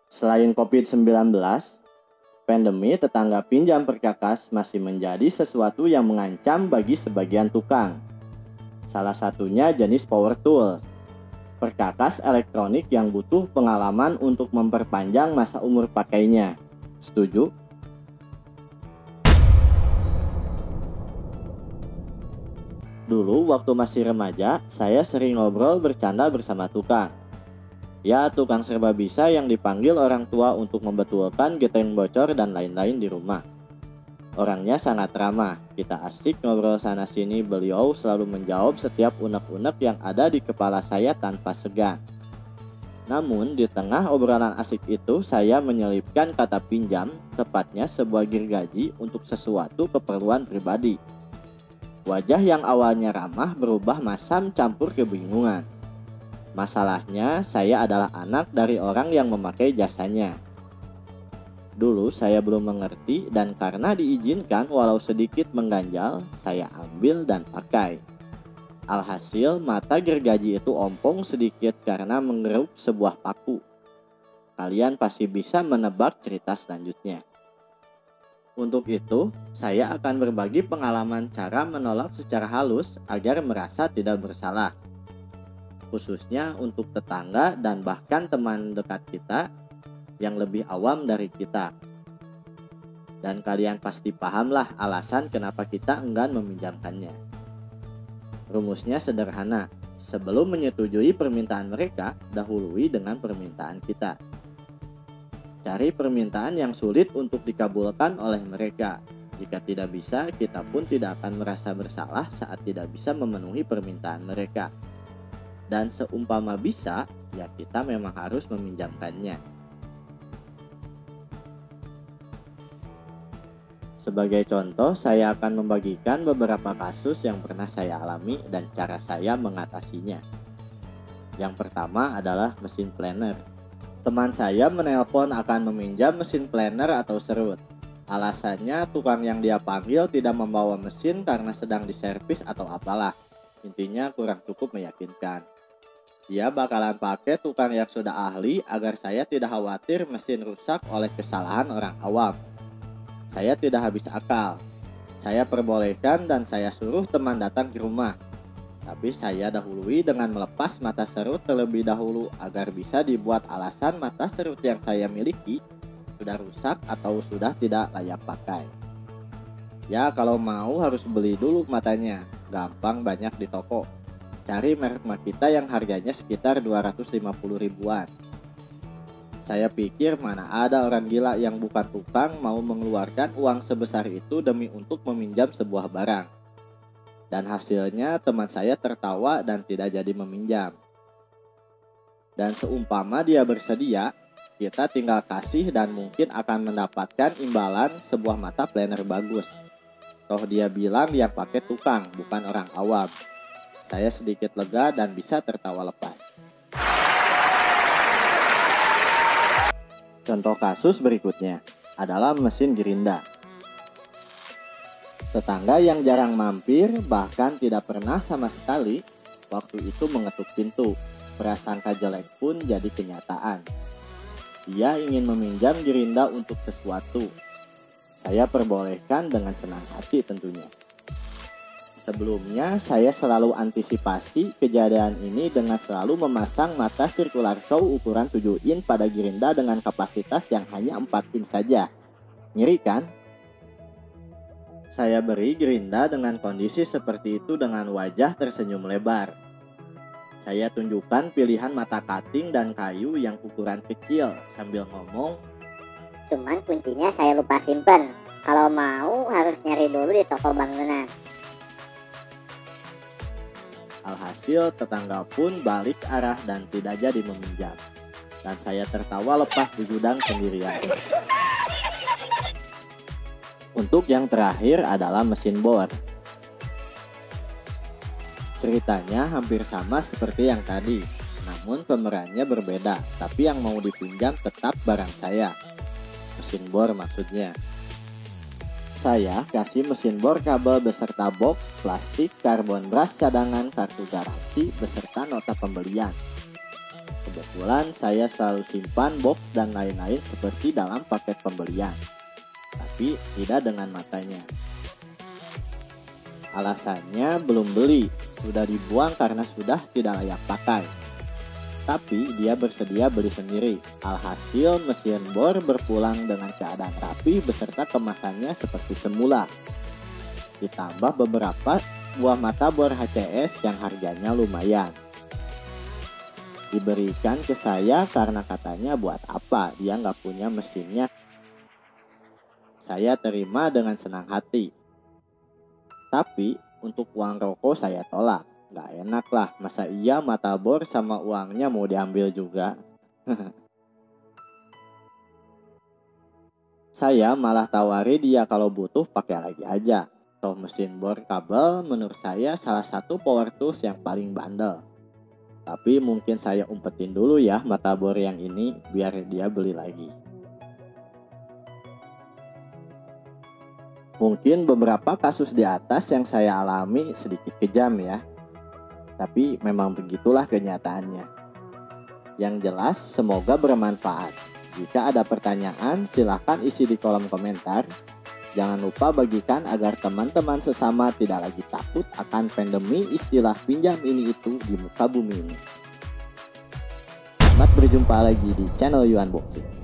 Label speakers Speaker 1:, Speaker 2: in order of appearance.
Speaker 1: Selain COVID-19, pandemi tetangga pinjam perkakas masih menjadi sesuatu yang mengancam bagi sebagian tukang. Salah satunya jenis power tools, perkakas elektronik yang butuh pengalaman untuk memperpanjang masa umur pakainya. Setuju? Dulu waktu masih remaja, saya sering ngobrol bercanda bersama tukang. Ya, tukang serba bisa yang dipanggil orang tua untuk membetulkan genteng bocor dan lain-lain di rumah. Orangnya sangat ramah, kita asik ngobrol sana-sini, beliau selalu menjawab setiap unek-unek yang ada di kepala saya tanpa segan. Namun, di tengah obrolan asik itu, saya menyelipkan kata pinjam, tepatnya sebuah gergaji untuk sesuatu keperluan pribadi. Wajah yang awalnya ramah berubah masam campur kebingungan. Masalahnya, saya adalah anak dari orang yang memakai jasanya. Dulu saya belum mengerti dan karena diizinkan walau sedikit mengganjal, saya ambil dan pakai. Alhasil, mata gergaji itu ompong sedikit karena menggerup sebuah paku. Kalian pasti bisa menebak cerita selanjutnya. Untuk itu, saya akan berbagi pengalaman cara menolak secara halus agar merasa tidak bersalah. Khususnya untuk tetangga dan bahkan teman dekat kita yang lebih awam dari kita. Dan kalian pasti pahamlah alasan kenapa kita enggan meminjamkannya. Rumusnya sederhana, sebelum menyetujui permintaan mereka, dahului dengan permintaan kita. Cari permintaan yang sulit untuk dikabulkan oleh mereka. Jika tidak bisa, kita pun tidak akan merasa bersalah saat tidak bisa memenuhi permintaan mereka. Dan seumpama bisa, ya kita memang harus meminjamkannya. Sebagai contoh, saya akan membagikan beberapa kasus yang pernah saya alami dan cara saya mengatasinya. Yang pertama adalah mesin planer. Teman saya menelpon akan meminjam mesin planer atau serut. Alasannya tukang yang dia panggil tidak membawa mesin karena sedang diservis atau apalah. Intinya kurang cukup meyakinkan. Dia bakalan pakai tukang yang sudah ahli agar saya tidak khawatir mesin rusak oleh kesalahan orang awam. Saya tidak habis akal. Saya perbolehkan dan saya suruh teman datang ke rumah. Tapi saya dahului dengan melepas mata serut terlebih dahulu agar bisa dibuat alasan mata serut yang saya miliki sudah rusak atau sudah tidak layak pakai. Ya, kalau mau harus beli dulu matanya. Gampang, banyak di toko. Cari merek Makita yang harganya sekitar 250 ribuan. Saya pikir mana ada orang gila yang bukan tukang mau mengeluarkan uang sebesar itu demi untuk meminjam sebuah barang. Dan hasilnya teman saya tertawa dan tidak jadi meminjam. Dan seumpama dia bersedia, kita tinggal kasih dan mungkin akan mendapatkan imbalan sebuah mata planer bagus. Toh dia bilang yang pakai tukang, bukan orang awam. Saya sedikit lega dan bisa tertawa lepas. Contoh kasus berikutnya adalah mesin gerinda. Tetangga yang jarang mampir, bahkan tidak pernah sama sekali, waktu itu mengetuk pintu. Prasangka jelek pun jadi kenyataan. Dia ingin meminjam gerinda untuk sesuatu. Saya perbolehkan dengan senang hati tentunya. Sebelumnya, saya selalu antisipasi kejadian ini dengan selalu memasang mata circular show ukuran 7 in pada gerinda dengan kapasitas yang hanya 4 in saja. Ngeri kan? Saya beri gerinda dengan kondisi seperti itu dengan wajah tersenyum lebar. Saya tunjukkan pilihan mata cutting dan kayu yang ukuran kecil sambil ngomong,
Speaker 2: "Cuman kuncinya saya lupa simpen. Kalau mau harus nyari dulu di toko bangunan."
Speaker 1: Alhasil tetangga pun balik arah dan tidak jadi meminjam. Dan saya tertawa lepas di gudang sendirian. Untuk yang terakhir adalah mesin bor. Ceritanya hampir sama seperti yang tadi, namun pemerannya berbeda, tapi yang mau dipinjam tetap barang saya. Mesin bor maksudnya. Saya kasih mesin bor kabel beserta box, plastik, karbon bras cadangan, kartu garansi, beserta nota pembelian. Kebetulan saya selalu simpan box dan lain-lain seperti dalam paket pembelian, tapi tidak dengan matanya. Alasannya belum beli, sudah dibuang karena sudah tidak layak pakai. Tapi dia bersedia beli sendiri. Alhasil mesin bor berpulang dengan keadaan rapi beserta kemasannya seperti semula. Ditambah beberapa buah mata bor HCS yang harganya lumayan. Diberikan ke saya karena katanya buat apa, dia nggak punya mesinnya. Saya terima dengan senang hati. Tapi untuk uang rokok saya tolak. Nggak enak lah, masa iya mata bor sama uangnya mau diambil juga. Saya malah tawari dia kalau butuh pakai lagi aja. Toh mesin bor kabel menurut saya salah satu power tools yang paling bandel. Tapi mungkin saya umpetin dulu ya mata bor yang ini biar dia beli lagi. Mungkin beberapa kasus di atas yang saya alami sedikit kejam ya. Tapi memang begitulah kenyataannya. Yang jelas semoga bermanfaat. Jika ada pertanyaan silahkan isi di kolom komentar. Jangan lupa bagikan agar teman-teman sesama tidak lagi takut akan pandemi istilah pinjam ini itu di muka bumi ini. Selamat berjumpa lagi di channel Unboxing.